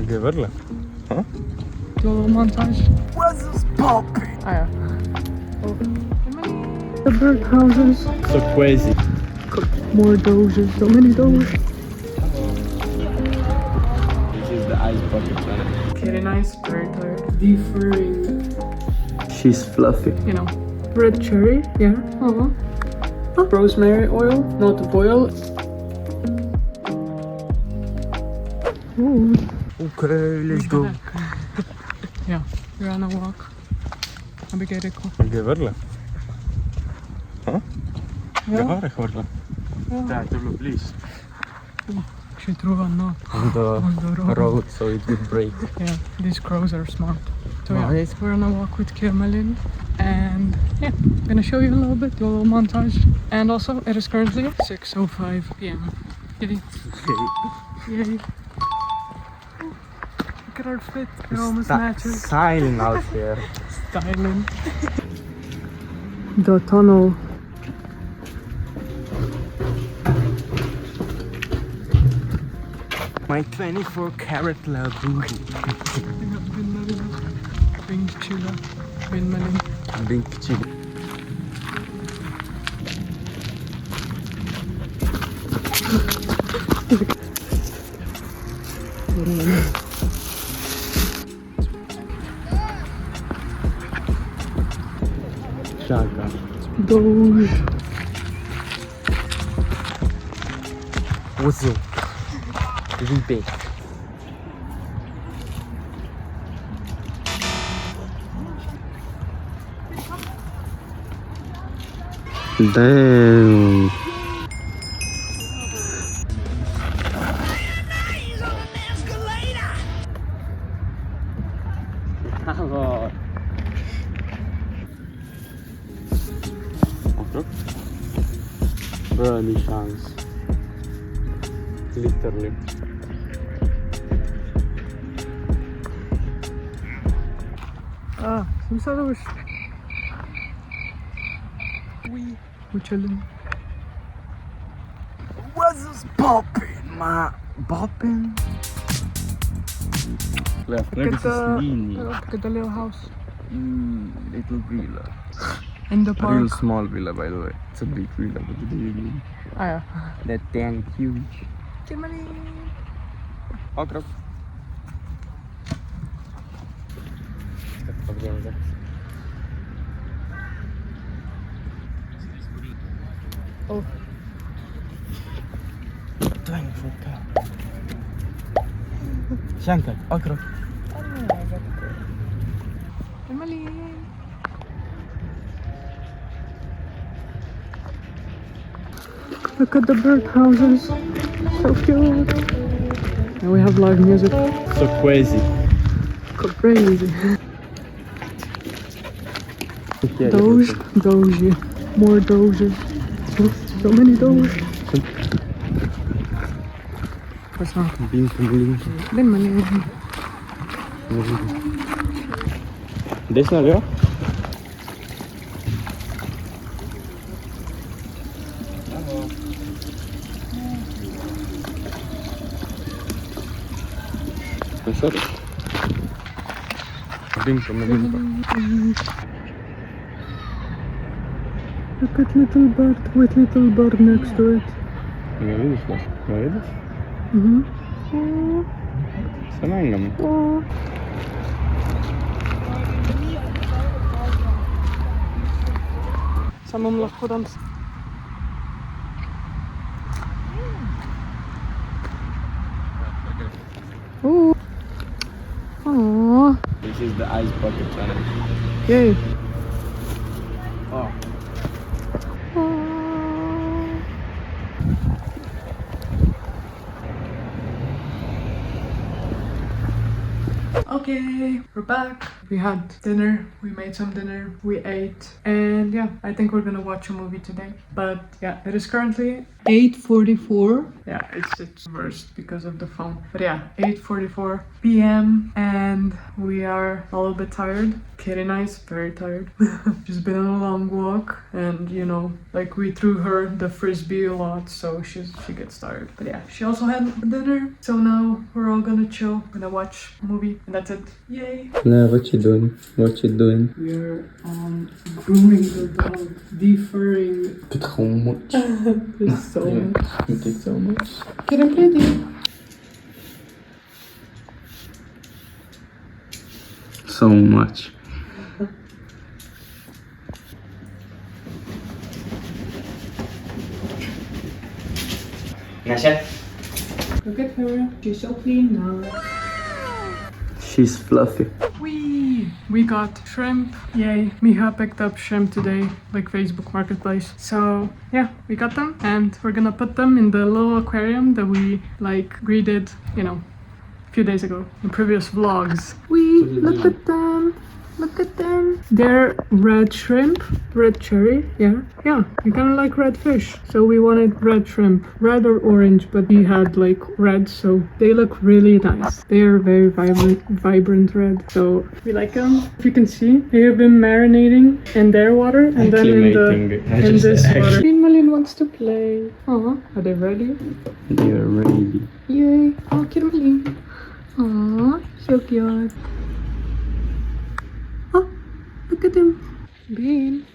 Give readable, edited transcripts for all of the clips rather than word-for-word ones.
Oké, verla. Huh? Doe een montage. What's this popping? Ah ja. Oh. The birdhouses. So crazy. More dozes. So many dozes. This is the ice bucket challenge. Very nice. Very tired. Deferring. She's fluffy. You know. Red cherry. Yeah. Oh. Rosemary oil. Not boil. Ooh. Okay, let's go. Ja, we're on a walk. Heb ik eigenlijk al. Oké, verla. Huh? Ja. Ja, recht verla. Ja. please. Ik zit er aan na. On the road, so it would break. Yeah, these crows are smart. So Nice. yeah, we're on a walk with Kirmalin. And yeah, I'm gonna show you a little bit, do a little montage. And also, it is currently 6:05 p.m. Yay. Yay. Look at our fit, it almost matches. Styling out here. Styling. The tunnel. My 24-karat labuhi. Bing chilla. Bin Malin. Big chili. Shaka. Doge. What's up? Repeat. Damn. Hallå. Okej. Bra, any chans. Literally. Ah, some sort of we're chilling. What's this popping, ma? Popping? Left, Look at the little house little villa. in the A park. real small villa, by the way. It's a big villa, but it's really Ah ja. that dang huge. Kimberly. Akrap. Oh. 24K. Shankar, akrap. Kimberly. Look at the birdhouses. So cute. And we have live music. So crazy. Crazy. Doge. Doge. More doges. So many doges. What's not? Bin Malin. This not real? Sorry. Look at little bird with little bird next to it. Ja widzisz to? Ja widzisz? Mhm. Samęgam. Oh. Samą lahko dam. Oh. Oh. This is the ice bucket challenge. Yay. Oh. Okay, we're back. We had dinner, we made some dinner, we ate, and yeah, I think we're gonna watch a movie today. But yeah, it is currently 8:44. Yeah, it's worst because of the phone. But yeah, 8:44 p.m. and we are a little bit tired. Kitty and I is very tired. She's been on a long walk, and you know, like we threw her the frisbee a lot, so she gets tired. But yeah, she also had dinner, so now we're all gonna chill, gonna watch a movie, and that's it. Yay! No, what you doing? What you doing? We're grooming the dog, deferring. Put gewoon much. There's so much. You take so much. Get him ready. So much. Nasha? Look at her. She's so clean now. She's fluffy. We got shrimp. Yay. Miha picked up shrimp today, like Facebook Marketplace. So yeah, we got them and we're gonna put them in the little aquarium that we like redid, you know, a few days ago in previous vlogs. Look at them. Look at them. They're red shrimp, red cherry. Yeah, we kind of like red fish. So we wanted red shrimp, red or orange, but we had like red, so they look really nice. They are very vibrant red. So we like them. If you can see, they have been marinating in their water and then in this water. Green Malin wants to play. Oh, are they ready? They are ready. Yay! Oh, Green Malin. Oh, so cute. Oh, look at him. Bean.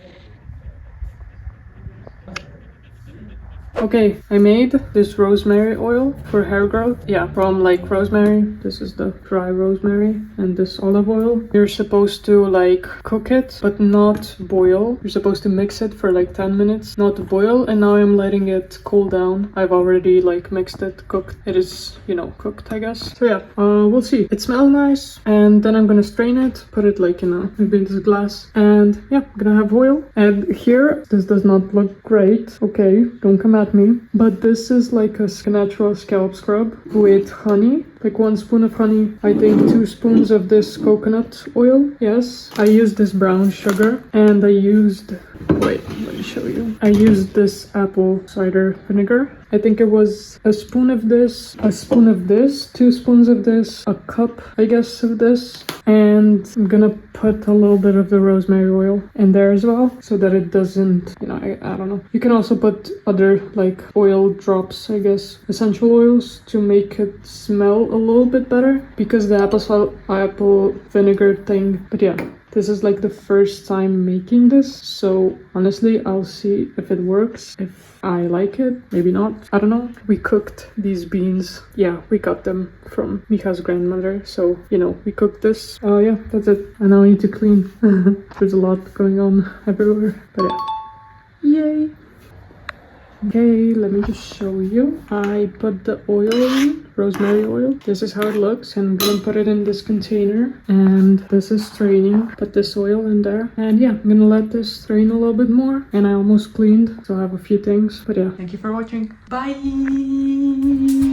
Okay, I made this rosemary oil for hair growth. Yeah, from like rosemary. This is the dry rosemary and this olive oil. You're supposed to like cook it, but not boil. You're supposed to mix it for like 10 minutes, not boil. And now I'm letting it cool down. I've already like mixed it, cooked. It is, you know, cooked, I guess. So yeah, we'll see. It smells nice. And then I'm gonna strain it, put it like maybe in this glass. And yeah, I'm gonna have oil. And here, this does not look great. Okay, don't come at me, but this is like a natural scalp scrub with honey, like 1 spoon of honey, I think 2 spoons of this coconut oil. Yes, I used this brown sugar and I used, wait, let me show you. I used this apple cider vinegar. I think it was a spoon of this, a spoon of this, 2 spoons of this, a cup, I guess, of this. And I'm gonna put a little bit of the rosemary oil in there as well, so that it doesn't, you know, I don't know. You can also put other like oil drops, I guess, essential oils to make it smell a little bit better, because the apple vinegar thing. But yeah, this is like the first time making this, so honestly I'll see if it works, if I like it, maybe not, I don't know. We cooked these beans, yeah, we got them from Micha's grandmother, so you know, we cooked this. Yeah, that's it. And now I need to clean. There's a lot going on everywhere, but yeah, yay. Okay, let me just show you. I put the oil in, rosemary oil. This is how it looks, and I'm gonna put it in this container. And this is straining. Put this oil in there. And yeah, I'm gonna let this strain a little bit more. And I almost cleaned, so I have a few things. But yeah, thank you for watching. Bye!